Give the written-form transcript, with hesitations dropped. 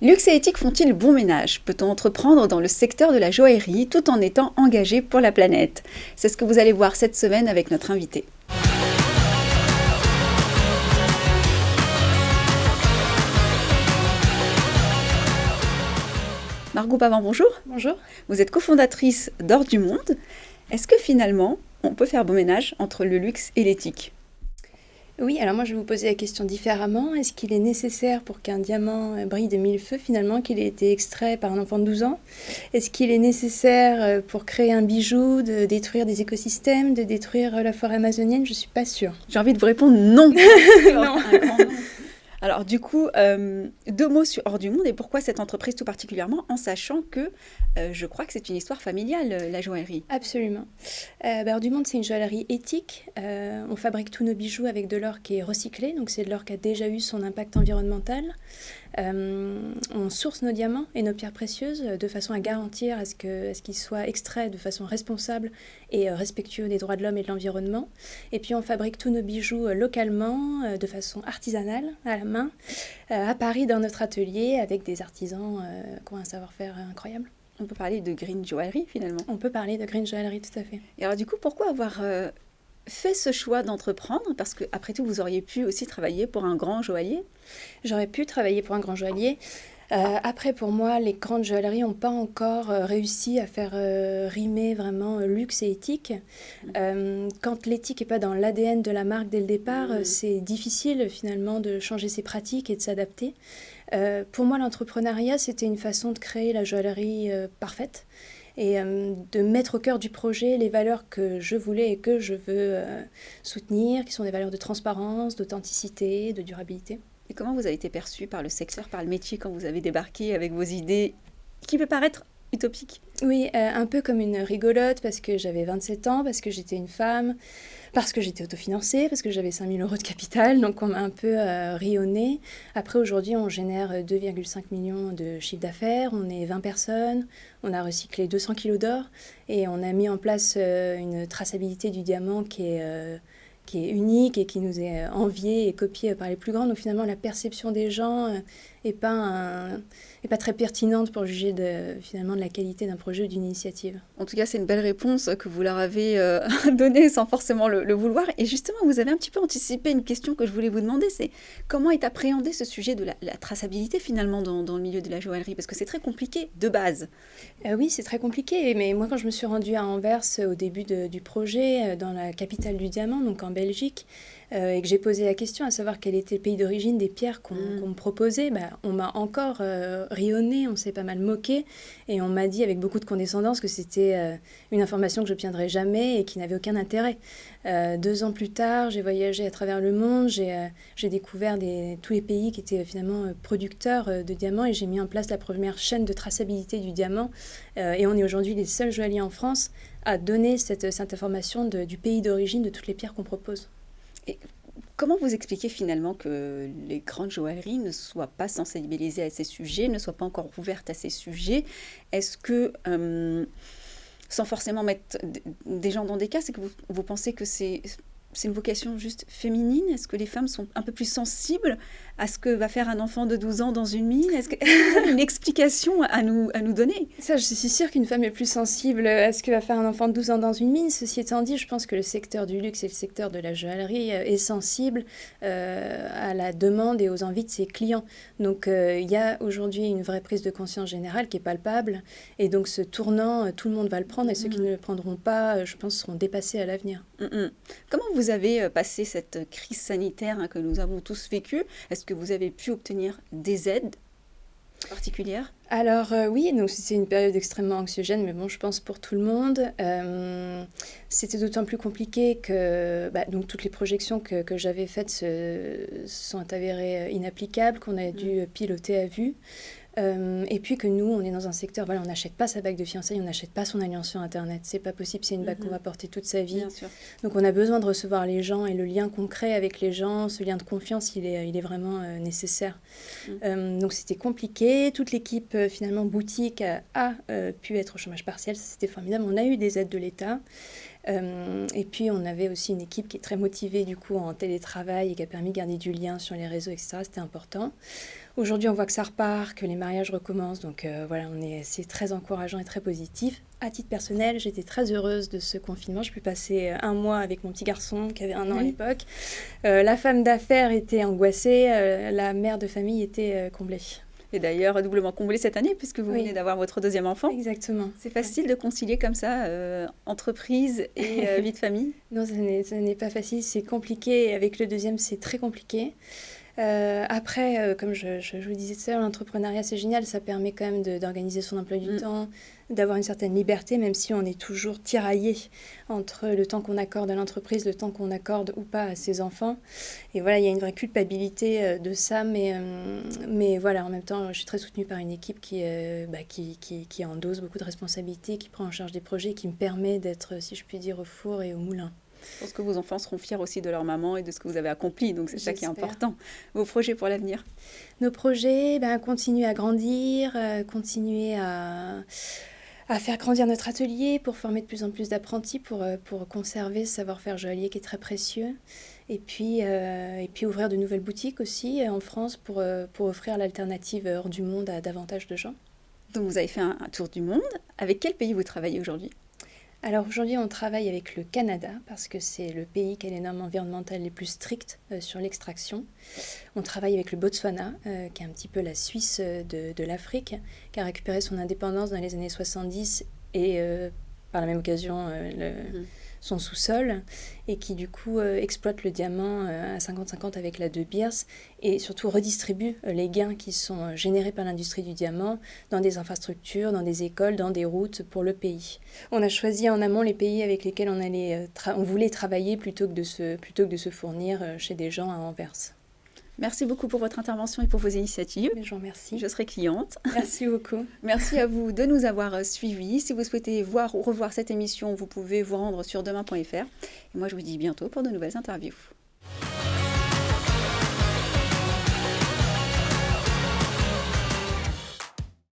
Luxe et éthique font-ils bon ménage? Peut-on entreprendre dans le secteur de la joaillerie tout en étant engagé pour la planète? C'est ce que vous allez voir cette semaine avec notre invité. Margot Pavant, bonjour. Bonjour. Vous êtes cofondatrice d'Or du Monde. Est-ce que finalement, on peut faire bon ménage entre le luxe et l'éthique? Oui, alors moi je vais vous poser la question différemment. Est-ce qu'il est nécessaire pour qu'un diamant brille de mille feux finalement qu'il ait été extrait par un enfant de 12 ans? Est-ce qu'il est nécessaire pour créer un bijou de détruire des écosystèmes, de détruire la forêt amazonienne? Je ne suis pas sûre. J'ai envie de vous répondre non. Non. Un grand non. Alors du coup, deux mots sur Hors du Monde et pourquoi cette entreprise tout particulièrement, en sachant que je crois que c'est une histoire familiale, la joaillerie. Absolument. Hors du Monde, c'est une joaillerie éthique. On fabrique tous nos bijoux avec de l'or qui est recyclé, donc c'est de l'or qui a déjà eu son impact environnemental. On source nos diamants et nos pierres précieuses de façon à garantir à ce qu'ils soient extraits de façon responsable et respectueux des droits de l'homme et de l'environnement. Et puis on fabrique tous nos bijoux localement, de façon artisanale, à la main, à Paris dans notre atelier avec des artisans qui ont un savoir-faire incroyable. On peut parler de green joaillerie finalement. On peut parler de green joaillerie, tout à fait. Et alors du coup, pourquoi avoir fait ce choix d'entreprendre? Parce qu'après tout, vous auriez pu aussi travailler pour un grand joaillier. J'aurais pu travailler pour un grand joaillier. Après, pour moi, les grandes joailleries n'ont pas encore réussi à faire rimer vraiment luxe et éthique. Quand l'éthique n'est pas dans l'ADN de la marque dès le départ, c'est difficile finalement de changer ses pratiques et de s'adapter. Pour moi, l'entrepreneuriat, c'était une façon de créer la joaillerie parfaite et de mettre au cœur du projet les valeurs que je voulais et que je veux soutenir, qui sont des valeurs de transparence, d'authenticité, de durabilité. Et comment vous avez été perçue par le secteur, par le métier, quand vous avez débarqué avec vos idées qui peut paraître utopiques? Oui, un peu comme une rigolote parce que j'avais 27 ans, parce que j'étais une femme, parce que j'étais autofinancée, parce que j'avais 5 000 € de capital, donc on m'a un peu rayonnée. Après, aujourd'hui, on génère 2,5 millions de chiffre d'affaires, on est 20 personnes, on a recyclé 200 kilos d'or et on a mis en place une traçabilité du diamant qui est unique et qui nous est enviée et copiée par les plus grands. Donc finalement, la perception des gens n'est pas très pertinente pour juger finalement de la qualité d'un projet ou d'une initiative. En tout cas, c'est une belle réponse que vous leur avez donnée sans forcément le vouloir. Et justement, vous avez un petit peu anticipé une question que je voulais vous demander, c'est comment est appréhendé ce sujet de la traçabilité finalement dans le milieu de la joaillerie? Parce que c'est très compliqué de base. Oui, c'est très compliqué. Mais moi, quand je me suis rendue à Anvers au début du projet, dans la capitale du diamant, donc en Belgique, et que j'ai posé la question à savoir quel était le pays d'origine des pierres qu'on me proposait, on m'a encore rayonné, on s'est pas mal moqué et on m'a dit avec beaucoup de condescendance que c'était une information que je n'obtiendrais jamais et qui n'avait aucun intérêt. 2 ans plus tard, j'ai voyagé à travers le monde, j'ai découvert tous les pays qui étaient finalement producteurs de diamants et j'ai mis en place la première chaîne de traçabilité du diamant et on est aujourd'hui les seuls joailliers en France à donner cette information du pays d'origine de toutes les pierres qu'on propose. Et comment vous expliquez finalement que les grandes joailleries ne soient pas sensibilisées à ces sujets, ne soient pas encore ouvertes à ces sujets? Est-ce que, sans forcément mettre des gens dans des cas, c'est que vous pensez que c'est une vocation juste féminine? Est-ce que les femmes sont un peu plus sensibles à ce que va faire un enfant de 12 ans dans une mine? Est-ce que vous avez une explication à nous donner? Ça, je suis sûre qu'une femme est plus sensible à ce que va faire un enfant de 12 ans dans une mine. Ceci étant dit, je pense que le secteur du luxe et le secteur de la joaillerie est sensible à la demande et aux envies de ses clients. Donc, il y a aujourd'hui une vraie prise de conscience générale qui est palpable. Et donc, ce tournant, tout le monde va le prendre. Et ceux qui ne le prendront pas, je pense, seront dépassés à l'avenir. Comment vous avez passé cette crise sanitaire que nous avons tous vécue? Est-ce que vous avez pu obtenir des aides particulières? Alors oui, donc c'était une période extrêmement anxiogène, mais bon, je pense pour tout le monde. C'était d'autant plus compliqué que donc, toutes les projections que j'avais faites se sont avérées inapplicables, qu'on a dû piloter à vue. Et puis que nous, on est dans un secteur, on n'achète pas sa bague de fiançailles, on n'achète pas son alliance sur Internet. C'est pas possible, c'est une bague qu'on va porter toute sa vie. Bien sûr. Donc on a besoin de recevoir les gens et le lien concret avec les gens, ce lien de confiance, il est vraiment nécessaire. Donc c'était compliqué. Toute l'équipe, finalement, boutique a pu être au chômage partiel. Ça, c'était formidable. On a eu des aides de l'État. Et puis, on avait aussi une équipe qui est très motivée, du coup, en télétravail et qui a permis de garder du lien sur les réseaux, etc. C'était important. Aujourd'hui, on voit que ça repart, que les mariages recommencent. Donc, voilà, c'est très encourageant et très positif. À titre personnel, j'étais très heureuse de ce confinement. J'ai pu passer un mois avec mon petit garçon qui avait 1 an à l'époque. La femme d'affaires était angoissée. La mère de famille était comblée. Et d'ailleurs, doublement comblée cette année, puisque vous venez d'avoir votre deuxième enfant. Exactement. C'est facile de concilier comme ça entreprise et vie de famille? Non, ce n'est pas facile, c'est compliqué. Avec le deuxième, c'est très compliqué. Après, comme je vous disais tout à l'heure, l'entrepreneuriat, c'est génial. Ça permet quand même d'organiser son emploi du temps, d'avoir une certaine liberté, même si on est toujours tiraillé entre le temps qu'on accorde à l'entreprise, le temps qu'on accorde ou pas à ses enfants. Et voilà, il y a une vraie culpabilité de ça, mais voilà, en même temps, je suis très soutenue par une équipe qui endosse beaucoup de responsabilités, qui prend en charge des projets, qui me permet d'être, si je puis dire, au four et au moulin. Je pense que vos enfants seront fiers aussi de leur maman et de ce que vous avez accompli, donc c'est ça qui est important. Vos projets pour l'avenir? Nos projets, continuer à grandir, continuer à faire grandir notre atelier pour former de plus en plus d'apprentis, pour conserver ce savoir-faire joaillier qui est très précieux. Et puis ouvrir de nouvelles boutiques aussi en France pour offrir l'alternative hors du monde à davantage de gens. Donc vous avez fait un tour du monde. Avec quel pays vous travaillez aujourd'hui? Alors aujourd'hui, on travaille avec le Canada parce que c'est le pays qui a les normes environnementales les plus strictes sur l'extraction. On travaille avec le Botswana, qui est un petit peu la Suisse de l'Afrique, qui a récupéré son indépendance dans les années 70 et par la même occasion son sous-sol, et qui du coup exploite le diamant à 50-50 avec la De Beers et surtout redistribue les gains qui sont générés par l'industrie du diamant dans des infrastructures, dans des écoles, dans des routes pour le pays. On a choisi en amont les pays avec lesquels on voulait travailler plutôt que de se fournir chez des gens à Anvers. Merci beaucoup pour votre intervention et pour vos initiatives. Je vous remercie. Je serai cliente. Merci beaucoup. Merci à vous de nous avoir suivis. Si vous souhaitez voir ou revoir cette émission, vous pouvez vous rendre sur demain.fr. Et moi, je vous dis bientôt pour de nouvelles interviews.